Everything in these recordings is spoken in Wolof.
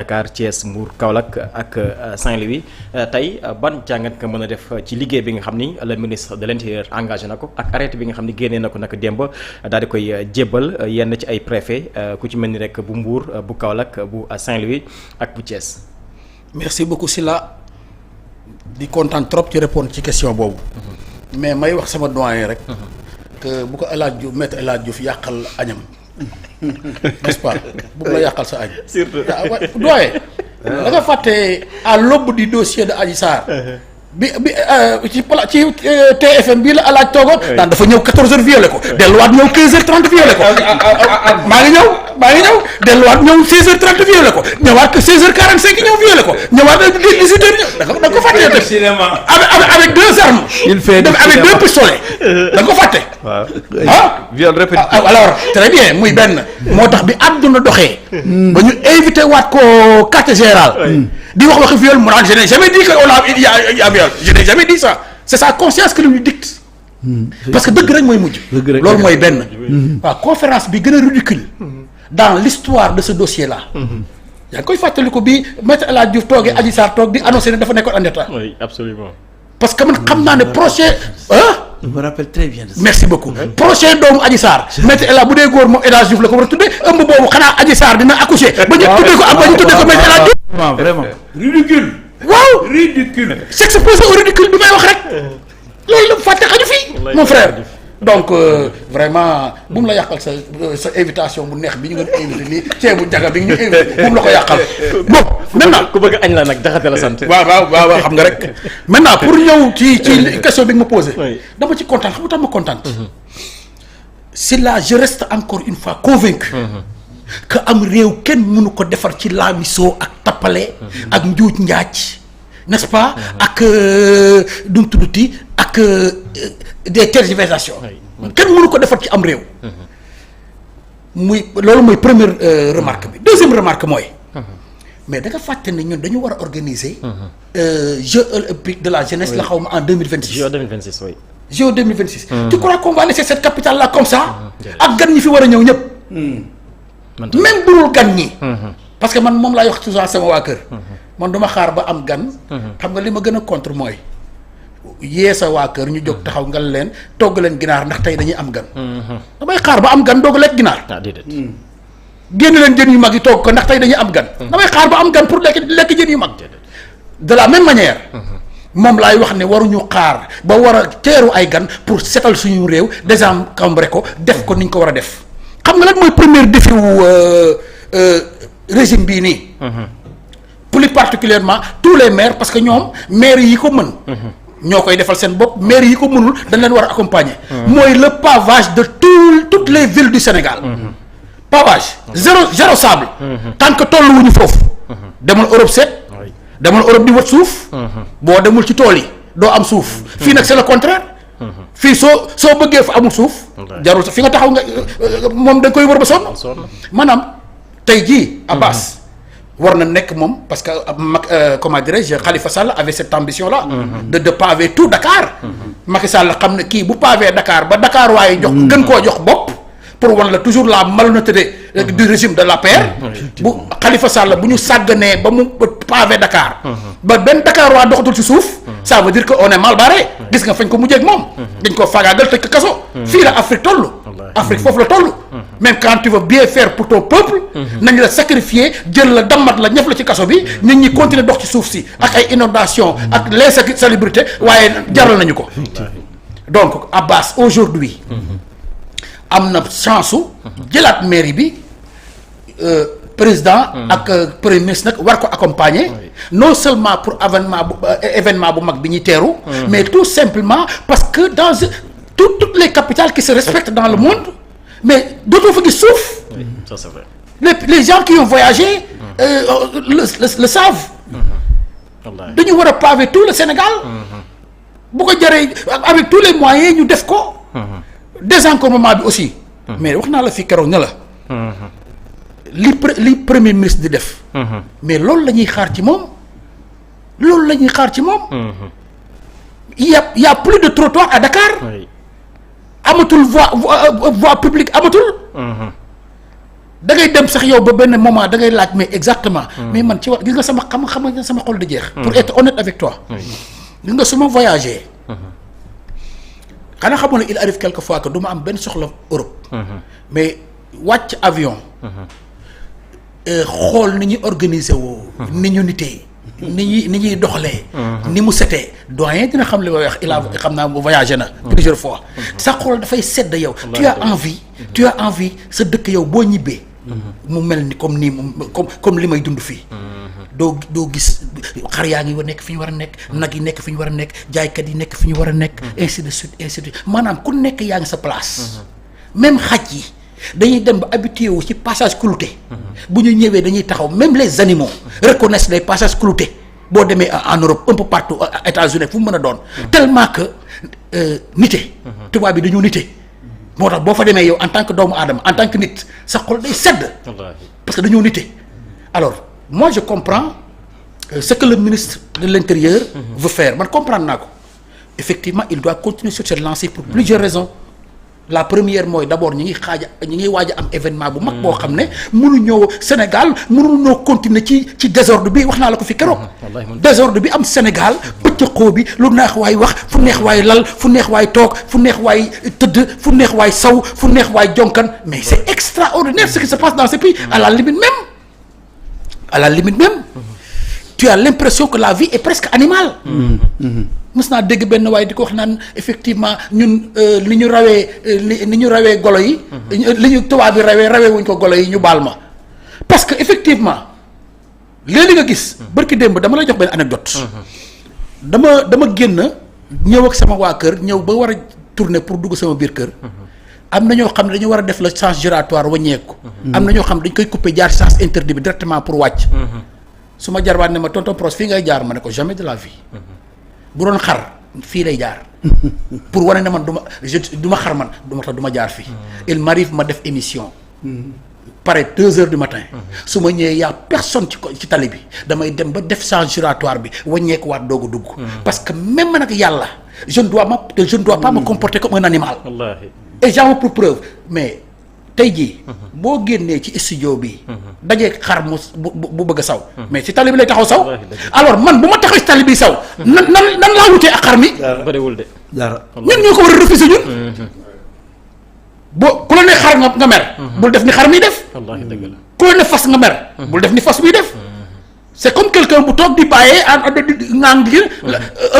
Dakar Thiès Mbour Kaolack ak Saint-Louis tey ban jàngat nga mën a def ci liggéey bi nga xam ni le ministre de l'Intérieur engagé na ko ak arrêté bi nga xam ni génnee na ko nag démb daal di koy jébbal yenn ci ay préfet ku ci mel ni rek bu Mbour bu Kaolack bu Saint-Louis ak bu Thiès. merci beaucoup Sylla di kontaan trop ci répondre ci question boobu. mais may wax sama doyen rek. que bu ko El Hadj Diouf maître El Hadj Diouf yàqal añam. n'est-ce pas bu la yàqal sa añ. surtout doyen. da nga fàtte à l'aube du dossier de Adji Sarr. bi ci TFM bii la El Hadj toogoon. daan dafa ñëw 14h violé ko. delluwaat ñëw 15h30 violé ko. maa ngi ñëw delluwaat ñëw 16h30 violé ko ñëwaat 16h45 ñëw violé ko ñëwaat 18h ñëw da nga ko fàtte yow cinéma avec deux armes. il fait avec deux pistolets. da nga ko fàtte. waaw viol répétitif. alors très bien muy benn. moo tax bi àdduna doxee. ba ñu invité waat ko quartier général. di wax waxi viol mu naan je n'ai jamais dit que il y a viol je n'ai jamais dit ça c'est sa conscience qui lui dicte. parce que dëgg rek mooy mujj. loolu mooy benn. waaw conférence bi gën a ridicule dans l'histoire de ce dossier là. yaa ngi koy fàttali ko bi maître El Hadj Diouf toogee Adji Sarr toog di annoncé ne dafa nekkoon en état. oui absolument. parce que man xam naa ne prochain je me rappelle très bien de ça. merci beaucoup prochain doomu Adji Sarr maître El Hadj bu dee góor moom El Hadj Diouf la ko war a tuddee ëmb boobu xanaa Adji Sarr dina accoucher. ba ñu tuddee ko ba ñu tuddee ko maître El Hadj Diouf. vraiment ridicule. waaw ridicule. s'exposer au ridicule bi may wax rek. loolu la fàtte xaju fii mon frère. donc vraiment bu mu la yàqal sa invitation bu neex bi ñu ngi invité nii ceebu jaga bi ñu invité bu mu la ko yàqal. bon maintenant ku bëgg añ la nag jaxate la sant. waaw xam nga rek. maintenant pour ñëw ci question bi nga ma posé. dama ci kontaan xam nga tax ma kontaan. c'est là je reste encore une fois convaincu. que am réew kenn mënu ko defar ci laamisoo ak tappale. ak njuuj njaaj. n'est-ce pas ak du mu tudduti ak des tergiversations. kenn mënu ko defar ci am réew. muy loolu mooy première remarque bi deuxième remarque mooy. mais da nga fàtte ne ñun dañu war a organiser. Jeux olympiques de la jeunesse la xaw ma en 2026. Jeux 2026 oui. Jeux 2026. Tu crois qu'on va laisser cette capitale là comme ça. ak gan ñi fi war a ñëw ñëpp. même burul gan ñi. parce que man moom laay wax toujours sama waa kër. man duma xaar ba am gan. xam nga li ma gën a contre mooy yee sa waa kër ñu jóg taxaw ngal leen togg leen ginaar ndax tey dañuy am gan. damay xaar ba am gan doog lekk ginaar. génn leen jën yu mag yi togg ko ndax tey dañuy am gan. damay xaar ba am gan pour lekk jën yu mag. de la même manière. moom laay wax ne waruñu xaar ba war a teeru ay gan pour setal suñu réew désencombré ko def ko ni ñu ko war a def. xam nga lan mooy premier défi wu régime bii nii. plus particulièrement tous les maires parce que ñoom maires yi ko mën. ñoo koy defal seen bopp maires yi ko mënul dañ leen war a accompagner. mooy le pavage de toutes les villes du Sénégal. pavage zéro sable. tant que tolluwuñu foofu. demal Europe seet. demal Europe di wët suuf. boo demul ci tool yi doo am suuf. fii nag c'est le contraire. fii soo bëggee fa amul suuf. jarul fi nga taxaw nga moom da nga koy wër ba sonn. maanaam tey jii Abbas. war na nekk moom parce que comment dirais-je Khalifa Sall avait cette ambition là. de paver tout Dakar. Macky Sall xam ne kii bu pavé Dakar ba Dakar waaye jox gën koo jox bopp. pour wan la toujours la malhonnêteté du régime de l'APR. bu Khalifa Sall bu ñu sàgganee ba mu pavé Dakar. ba benn Dakar waa doxatul ci suuf. ça veut dire que on est mal barré. gis nga fañ ko mujjee ak moom. dañ ko faagaagal tëj ko kaso. fii la Afrique toll. Afrique foofu la toll. même quand tu veux bien faire pour ton peuple. nañ la sacrifier jël la dammat la ñëf la ci kaso bi nit ñi continuer dox ci suuf si ak ay inondations ak l'insalubrité waaye jaral nañu ko. donc Abbas aujourd'hui am na chance su jëlaat mairie bi président ak premier ministre nag war ko accompagner non seulement pour événement bu mag bi ñuy teeru mais tout simplement parce que dans toutes les capitales qui se respectent dans le monde mais dootoo fa gis suuf. ça c'est vrai. les gens qui ont voyagé le savent. dañu war a paver tout le Sénégal. bu ko jaree avec tous les moyens ñu def ko. désencombrement bi aussi. mais wax naa la fi keroog ne la. li premier ministre di def. mais loolu la ñuy xaar ci moom. loolu la ñuy xaar ci moom. il y a plus de trottoir à Dakar. amatul voie publique amatul. da ngay dem sax yow ba benn moment da ngay laaj mais exactement. mais man ci gis nga sama xam nga sama xol di jeex. pour être honnête avec toi. gis nga su ma voyagé. xanaa xamoon ne il arrive quelquefois que du ma am benn soxla Europe. mais wàcc avion. xool ni ñuy organiser woo. ni ñu nitee. ni ñuy doxalee. ni mu setee doyen dina xam li may wax il a xam naa mu voyagé na. plusieurs fois. sa xool dafay sedd yow. tu as envie sa dëkk yow boo ñibbee. mu mel ni comme nii comme li may dund fii. doo gis xar yaa ngi nekk fi ñu war a nekk nag yi nekk fi ñu war a nekk jaaykat yi nekk fi ñu war a nekk. ainsi de suite maanaam ku nekk yaa ngi sa place. même xaj yi. dañuy dem ba habitué wu ci passage clouté. bu ñu ñëwee dañuy taxaw même les animaux reconnaissent les passages cloutés boo demee en Europe un peu partout États-Unis fu mu mën a doon. tellement que nite. tubaab bi dañoo nite. moo tax boo fa demee yow en tant que doomu aadama en tant que nit sa xol day sedd. parce que dañoo nite. alors moi je comprends ce que le ministre de l'Intérieur veut faire man comprendre naa ko effectivement il doit continuer sur cette lancée pour plusieurs raisons. la première mooy d'abord ñi ngi waaj a am événement bu mag boo xam ne mënuñoo Sénégal mënuñoo continuer ci désordre bi wax naa la ko fi keroog. désordre bi am Sénégal pëccëxoo bi lu neex waay wax fu neex waay lal fu neex waay toog fu neex waay tëdd fu neex waay saw fu neex waay jonkan mais c'est extraordinaire ce qui se passe dans ce pays à la limite même tu as l'impression que la vie est presque animale. mës naa dégg benn waaye di ko wax naan effectivement ñun li ñu rawee golo yi. li ñu tubaab bi rawee wuñ ko golo yi ñu baal ma. parce que effectivement léegi nga gis. barki démb dama lay jox benn anecdote. dama génn ñëw ak sama waa kër ñëw ba war a tourner pour dugg sama biir kër. am na ñoo xam ne dañu war a def le sens giratoire wàññeeku. am na ñoo xam ne dañ koy couper jaar sens interdit bi directement pour wàcc. su ma jarbaat ne ma tonton Pros fii ngay jaar ma ne ko jamais de la vie. bu doon xar fii lay jaar pour wane ne man du ma xar man du ma jaar fii. il m'arrive ma def émission. pare 2 heures du matin. su ma ñëwee y a personne ci tali bi damay dem ba def sens giratoire bi wàññeekuwaat doog a dugg. parce que même nag yàlla je ne dois pas me comporter comme un animal. wallaahi et j'en veux pour preuve mais tey jii. boo génnee ci studio bi. dajee xar bu bëgg a saw. mais ci tali bi lay taxaw saw. alors man bu ma taxaw ci tali bi saw. nan laa wutee ak xar mi. bëriwul de. dara ñun ñoo ko war a refuser ñun. boo ku la ne xar nga mer. bul def ni xar miy def. wallaahi dëgg la ku la ne fas nga mer. bul def ni fas miy def. c'est comme quelqu'un bu toog di bàyyee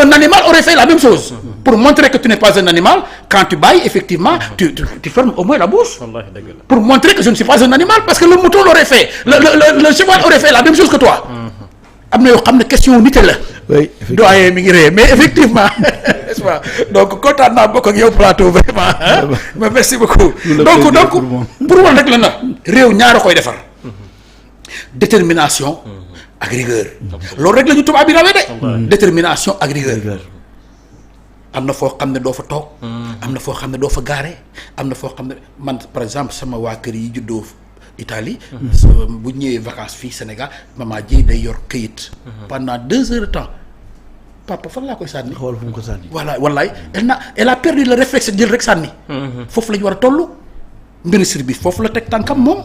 un animal aurait fait la même chose. pour montrer que tu n'es pas un animal quand tu bailles effectivement tu fermes au moins la bouche. pour montrer que je ne suis pas un animal parce que le mouton l'aurait fait le cheval aurait fait la même chose que toi. am na yoo xam ne question nite la. oui doyen mi ngi ree mais effectivement n'est-ce pas donc kontaan naa bokk ak yow plateau vraiment mais merci beaucoup. donc pour wax rek la na réew ñaara koy defar. détermination. ak rigueur. loolu rek la ñu tubaab bi rawee de. détermination ak rigueur. am na foo xam ne doo fa toog. am na foo xam ne doo fa gaare. am na foo xam ne man par exemple sama waa kër yi juddoo Italie. bu ñëwee vacances fii Sénégal maman ji day yor këyit. pendant 2 heures de temps papa fan laa koy sànni. xool fu mu ko sànni. voilà wallaay elle a perdu le réflexe jël rek sànni. foofu la ñu war a toll. ministre bi foofu la teg tànkam moom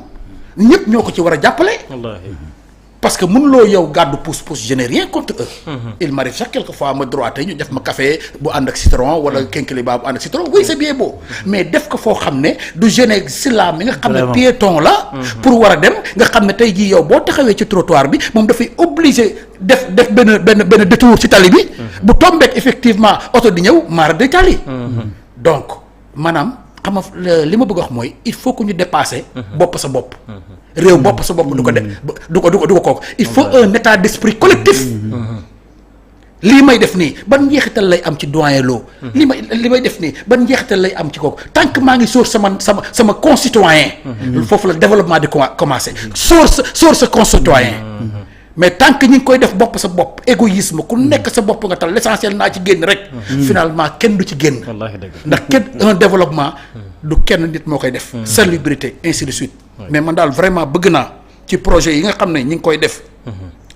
ñëpp ñoo ko ci war a jàppale. parce que mënuloo yow gàddu pousse-pousse je n'ai rien contre eux. il m'arrive sax quelquefois ma droité ñu def ma café bu ànd ak citron wala kénkeliba bu ànd ak citron oui c'est bien beau. mais def ko foo xam ne du gêner sila mi nga xam ne piéton la. pour war a dem nga xam ne tey jii yow boo taxawee ci trottoir bi moom dafay obligé def benn détour ci tali bi. bu tombeek effectivement oto di ñëw mara de tali. donc maanaam xam nga li ma bëgg a wax mooy il faut que ñu dépasser. bopp sa bopp. réew bopp sa bopp du ko kooku il faut un état d'esprit collectif. lii may def nii ban njeexital lay am ci doyen Lo. li may def nii ban njeexital lay am ci kooku tant que maa ngi sóor sama concitoyen. foofu la développement di commencer sóor sa concitoyen. mais tant que ñi ngi koy def bopp sa bopp égoïsme ku nekk sa bopp nga tal l'essentiel naa ci génn rek. finalement kenn du ci génn. ndax kenn un développement. du kenn nit moo koy def. salubrité ainsi de suite. mais man daal vraiment bëgg naa ci projet yi nga xam ne ñi ngi koy def.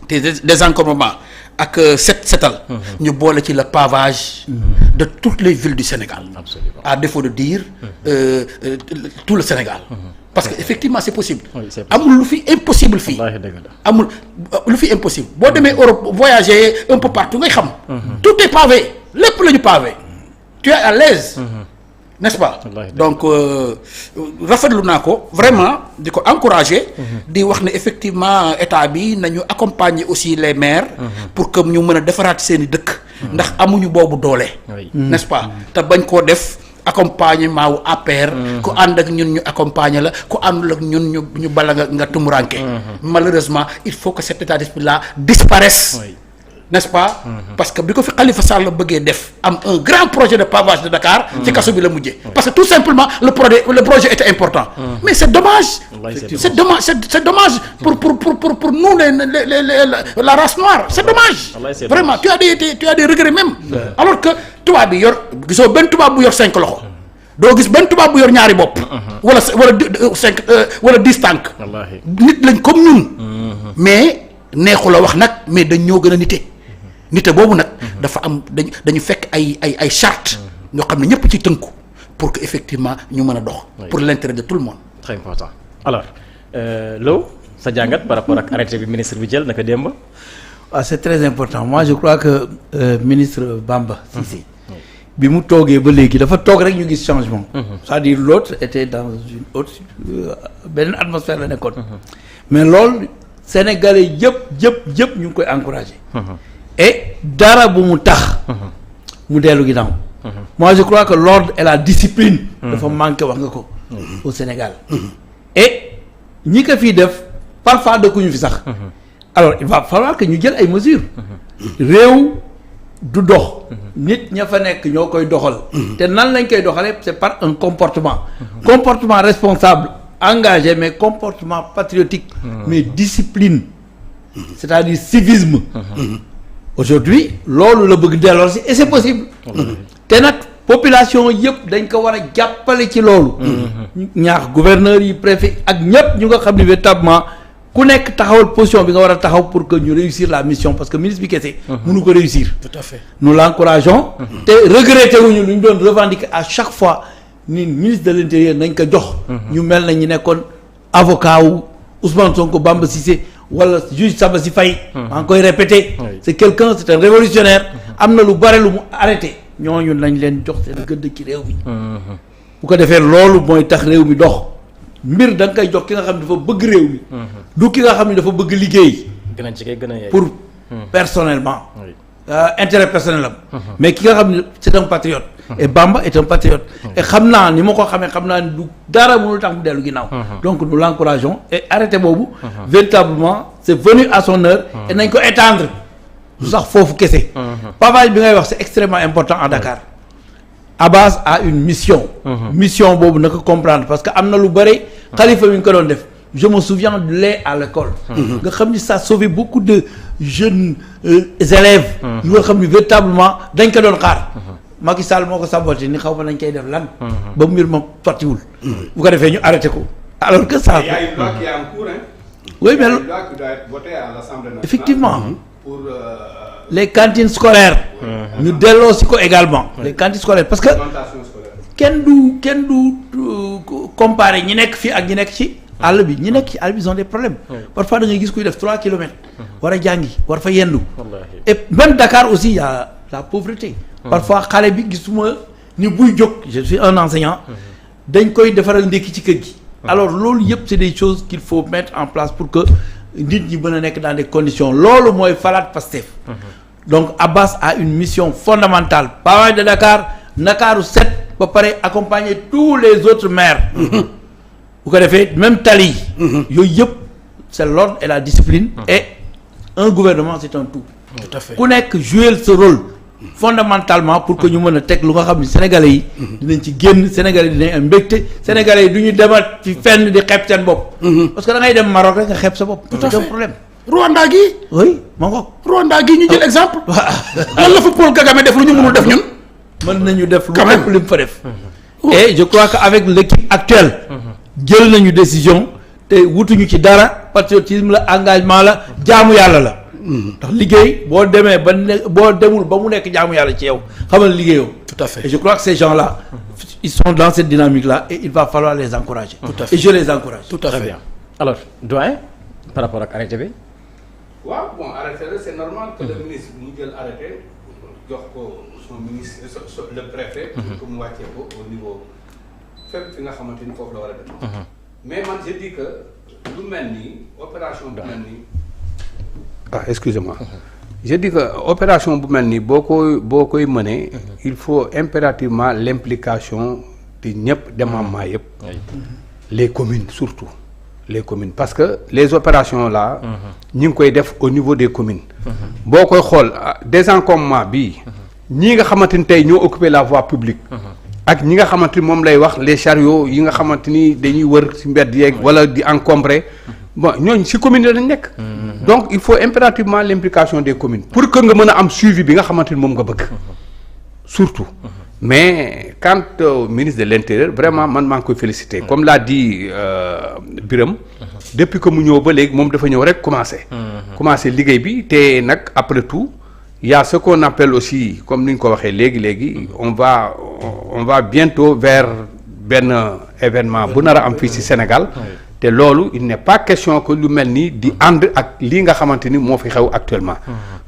te désencombrement ak setal. ñu boole ci le pavage. de toutes les villes du Sénégal. Absolument. À défaut de dire tout le Sénégal. parce que effectivement c'est possible. Oui, c'est amul lu fi impossible fii. wallaahi dëgg la. amul lu fi impossible boo demee Europe voyager un peu partout ngay xam. tout est pavé lépp la ñu pavé. tu es à l'aise. n'est-ce pas. donc rafetlu naa ko vraiment di ko encourager. di wax ne effectivement état bi nañu accompagner aussi les maires. pour que ñu mën a defaraat seen i dëkk. ndax amuñu boobu doole. n'est-ce pas te bañ koo def. accompagnement wu APR. ku ànd ak ñun ñu accompagner la ku àndul ak ñun ñu bala nga tumuranke malheureusement il faut que cet état d'esprit là disparaisse. n'est-ce pas. parce que bi ko fi Khalifa Sall bëggee def am un grand projet de pavage de Dakar. ci kaso bi la mujjee. parce que tout simplement le projet était important. mais c'est dommage. c'est dommage pour nous la race noire c'est dommage. vraiment tu as des regrets même. alors que tubaab bi yor gisoo benn tubaab bu yor 5 loxo. doo gis benn tubaab bu yor ñaari bopp. wala 5 wala 10 tànk. nit lañ comme ñun. mais neexu la wax nag mais dañ ñoo gën a nite boobu nag dafa am dañu fekk ay charte ñoo xam ne ñëpp ci tënku pour que effectivement ñu mën a dox. pour l'intérêt de tout le monde. très important alors Lo sa jàngat par rapport ak arrêté bi ministre bi jël naka démb. waaw c'est très important moi je crois que ministre Bamba Cissé bi mu toogee ba léegi dafa toog rek ñu gis changement. c'est-à-dire l'autre était dans une autre beneen atmosphère la nekkoon. mais loolu Sénégalais yëpp ñu ngi koy encourager. et dara bu mu tax. mu dellu ginnaaw. moi je crois que l'ordre et la discipline. dafa manqué wax nga ko. au Sénégal. et ñi ko fii def parfois dëkkuñu fi sax. alors il va falloir que ñu jël ay mesures. réew du dox. nit ña fa nekk ñoo koy doxal. te nan lañ koy doxalee c'est par un comportement. comportement responsable engagé mais comportement patriotique. mais discipline. c'est-à-dire civisme. aujourd'hui loolu la bëgg delloo si et c'est possible. te nag population yëpp dañ ko war a jàppale ci loolu. ñaax gouverneurs yi préfet ak ñëpp ñu nga xam ne véritablement ku nekk taxawal position bi nga war a taxaw pour que ñu réussir la mission parce que ministre bi kese. mënu ko réussir. tout à fait nous l'encourageons. te regretté wuñu lu ñu doon revendiquer à chaque fois ni ministre de l'intérieur nañ ko jox. ñu mel na ñu nekkoon avocat wu Ousmane Sonko Bamba Cissé. wala juge Sabassy Faye maa ngi koy répéter c'est quelqu'un c'est un révolutionnaire am na lu bare lu mu arrêté ñooñu nañ leen jox seen gëdd ci réew mi bu ko defee loolu mooy tax réew mi dox mbir da nga koy jox ki nga xam ne dafa bëgg réew mi du ki nga xam ne dafa bëgg liggéey pour personnellement intérêt personnel am mais ki nga xam ne c'est un patriote et Bamba est un patriote et xam naa ni ma ko xamee xam naa ni du dara mënul tax mu dellu ginnaaw donc nous l'encourageons et arrêté boobu véritablement c'est venu à son heure et nañ ko étendre du sax foofu kese pavage bi ngay wax c'est extrêmement important à Dakar Abbas a une mission mission boobu na ko comprendre parce que am na lu bëri Khalifa mi ngi ko doon def je me souviens de lait à l'école nga xam ni ça a sauvé beaucoup de jeunes élèves yu nga xam ni véritablement dañ ko doon xaar Macky Sall moo ko saboté ni xaw ma nañ koy def lan ba mbir ma sottiwul bu ko defee ñu arrêté ko alors que ça. Il y a une loi qui est en cours, hein. Oui, mais il y a une loi qui doit être votée à l'Assemblée nationale. Effectivement. Pour les cantines scolaires. ñu delloo si ko également. les cantines scolaires parce que l'alimentation scolaire. kenn du comparer ñi nekk fii ak ñi nekk ci àll bi ñi nekk ci àll bi ils ont des problèmes. parfois da ngay gis kuy def 3 kilomètres. war a jàngi war fa yendu. et même Dakar aussi y a la pauvreté. parfois xale bi gisuma ni buy jóg je suis un enseignant. dañ koy defaral ndékki ci kër gi. alors loolu yëpp c'est des choses qu'il faut mettre en place pour que nit ñi mën a nekk dans des conditions loolu mooy falaat Pastef. donc Abbas a une mission fondamentale pavage de Dakar Ndakaaru set ba pare accompagner tous les autres maires. bu ko defee même tali yi. yooyu yëpp c'est l'ordre et la discipline. et un gouvernement c'est un tout. tout à fait ku nekk jouer ce rôle. fondamentalement pour que ñu mën a teg lu nga xam ne sénégalais yi. dinañ ci génn sénégalais dinañ am mbégte sénégalais yi du ñu demat ci fenn di xeeb seen bopp. parce que da ngay dem Maroc rek nga xeeb sa bopp. tout à fait problème. Rwanda gi. oui ma ngoog. Rwanda gi ñu jël exemple. lan la fa Paul Kagame def lu ñu mënul def ñun. mën nañu def lu quand même ëpp li mu fa def. et je crois que avec l'équipe actuelle. jël nañu décision te wutuñu ci dara patriotisme la engagement la jaamu yàlla la. ndax liggéey boo demee ba ne boo demul ba mu nekk jaamu yàlla ci yow xamal liggéeyoo. Tout à fait. Et je crois que ces gens-là, ils sont dans cette dynamique-là et il va falloir les encourager. Tout à fait. Et je les encourage. Tout à Très fait. bien alors doyen par rapport ak arrêté bi. waaw bon arrêté la c'est normal que le ministre mu jël arrêté jox ko son ministre le préfet. pour que mu wàccee ko au niveau fépp fi nga xamante ni foofu la war a dem. mais man je dis que lu mel nii opération bu mel nii. ah excusez-moi. je dis que opération bu mel nii boo koy mënee. il faut impérativement l'implication de ñëpp démembrement yëpp. les communes surtout. les communes parce que les opérations là. ñi ngi koy def au niveau des communes. boo koy xool désencombrement bii. ñii nga xamante ni tey ñoo occuper la voie publique. ak ñi nga xamante ni moom lay wax les chariots yi nga xamante ni dañuy wër ci mbedd yeeg wala di encombrer bon ñooñu ci commune yi lañ nekk. donc il faut impérativement l'implication des communes. pour que nga mën a am suivi bi nga xamante ni moom nga bëgg. surtout. mais quant au ministre de l'Intérieur vraiment man maa ngi koy féliciter comme l'a dit Birame depuis que mu ñëw ba léegi moom dafa ñëw rek commencer liggéey bi te nag après tout il y a ce qu'on appelle aussi comme ni ñu ko waxee léegi on va bientôt vers benn événement bu nar a am fii ci Sénégal te loolu il n'est pas question que lu mel nii di ànd ak lii nga xamante ni moo fi xew actuellement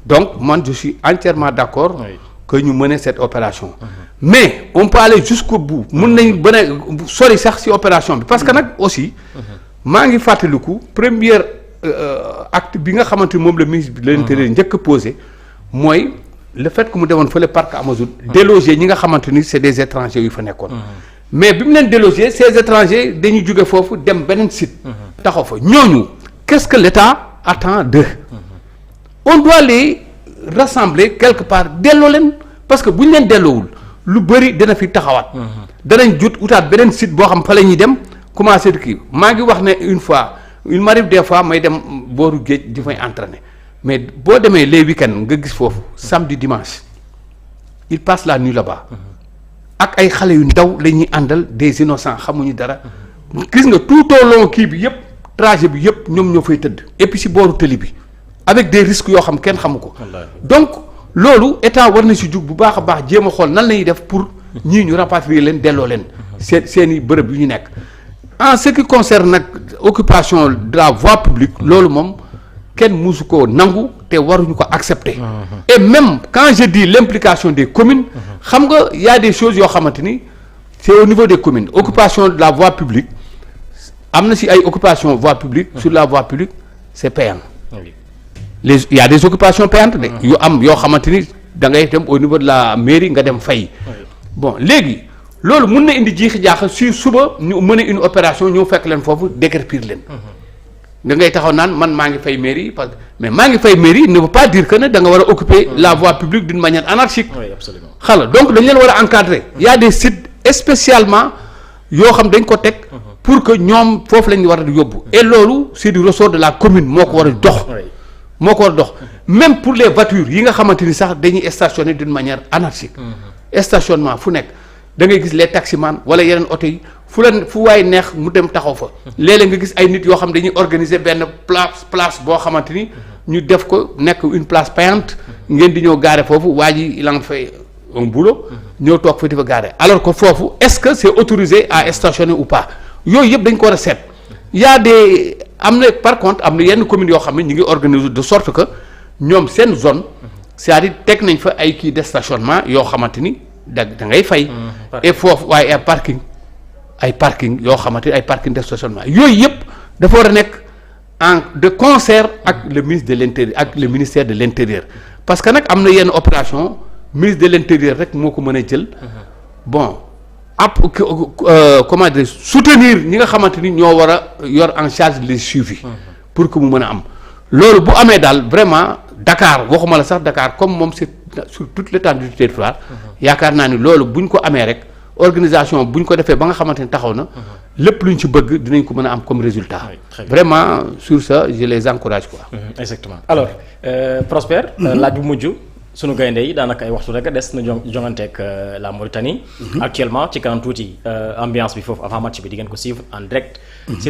donc man je suis entièrement d'accord que ñu mener cette opération mais on peut aller jusqu'au bout mun nañ bën a sori sax ci opération bi parce que nag aussi maa ngi fàttaliku première acte bi nga xamante ni moom le ministre de l'Intérieur njëkk a posé mooy le fait que mu demoon fële parc Amazone déloger ñi nga xamante ni c'est des étrangers yu fa nekkoon mais bi mu leen déloger ces étrangers dañuy jóge foofu dem beneen site taxaw fa ñooñu qu'est-ce que l'État attend d'eux on doit les rassembler quelque part delloo leen parce que bu ñu leen delloowul lu bëri dina fi taxawaat danañ jut utaat beneen site boo xam fa la ñuy dem commencer kii maa ngi wax ne une fois il m'arrive des fois may dem booru géej di fay entraîner mais boo demee les week-ends nga gis foofu samedi dimanche il passe la nuit là-bas ak ay xale yu ndaw la ñuy àndal des innocents xamuñu dara gis nga tout au long kii bi yëpp trajet bi yëpp ñoom ñoo fay tëdd et puis si booru tëli bi avec des risques yoo xam kenn xamu ko donc loolu état war na si jug bu baax a baax jéem a xool nan la ñuy def pour ñii ñu rapatrier leen delloo leen seen i bërëb yu ñu nekk en ce qui concerne nag occupation de la voie publique loolu moom kenn musu ko nangu te waruñu ko accepter et même quand je dis l'implication des communes xam nga y a des choses yoo xamante ni c'est au niveau des communes occupation de la voie publique am na si ay occupation voie publique sur la voie publique c'est payant il y a des occupations payantes de yu am yoo xamante ni da ngay dem au niveau de la mairie nga dem fay bon léegi loolu mun na indi jiixi jaaxa si suba ñu mener une opération ñëw fekk leen foofu déguerpir leen da ngay taxaw naan man maa ngi fay mairie parce que mais maa ngi fay mairie ne veut pas dire que ne da nga war a occuper la voie publique d'une manière anarchique xala donc dañ leen war a encadrer il y a des sites spécialement yoo xam dañ ko teg pour que ñoom foofu lañ war a yóbbu et loolu c'est du ressort de la commune moo ko war a dox même pour les voitures yi nga xamante ni sax dañuy stationner d'une manière anarchique stationnement fu nekk da ngay gis les taximans wala yeneen oto yi fu waay neex mu dem taxaw fa léeg-léeg nga gis ay nit yoo xam dañuy organiser benn place boo xamante ni ñu def ko nekk une place payante ngeen di ñëw garer foofu waa ji il en fait un boulot ñëw toog fa di fa garer alors que foofu est-ce que c'est autorisé à stationner ou pas yooyu yëpp dañ ko war a seet y a des am na par contre am na yenn communes yoo xam ne ñu ngi organiser de sorte que ñoom seen zone c'est-à-dire teg nañ fa ay kii de stationnement yoo xamante ni da ngay fay et foofu waaye ay parking yoo xamante ni ay parking de stationnement yooyu yëpp dafa war a nekk en de concert ak le ministre de l'intérieur ak le ministère de l'intérieur parce que nag am na yenn opération ministre de l'intérieur rek moo ko mën a jël bon comment dire soutenir ñi nga xamante ni ñoo war a yor en charge les suivis pour que mu mën a am loolu bu amee daal vraiment Dakar waxuma la sax Dakar comme moom c'est sur toute l'étendue du territoire yaakaar naa ni loolu buñ ko amee rek organisation buñ ko defee ba nga xamante ni taxaw na lépp luñ ci bëgg dinañ ko mën a am comme résultat vraiment sur ça je les encourage quoi exactement alors Prosper laaj bu mujj sunu gaynde yi daanaka ay waxtu rek a des na jonganteeg la Mauritanie actuellement ci kanam tuuti ambiance bi foofu avant match bi di ngeen ko suivre en direct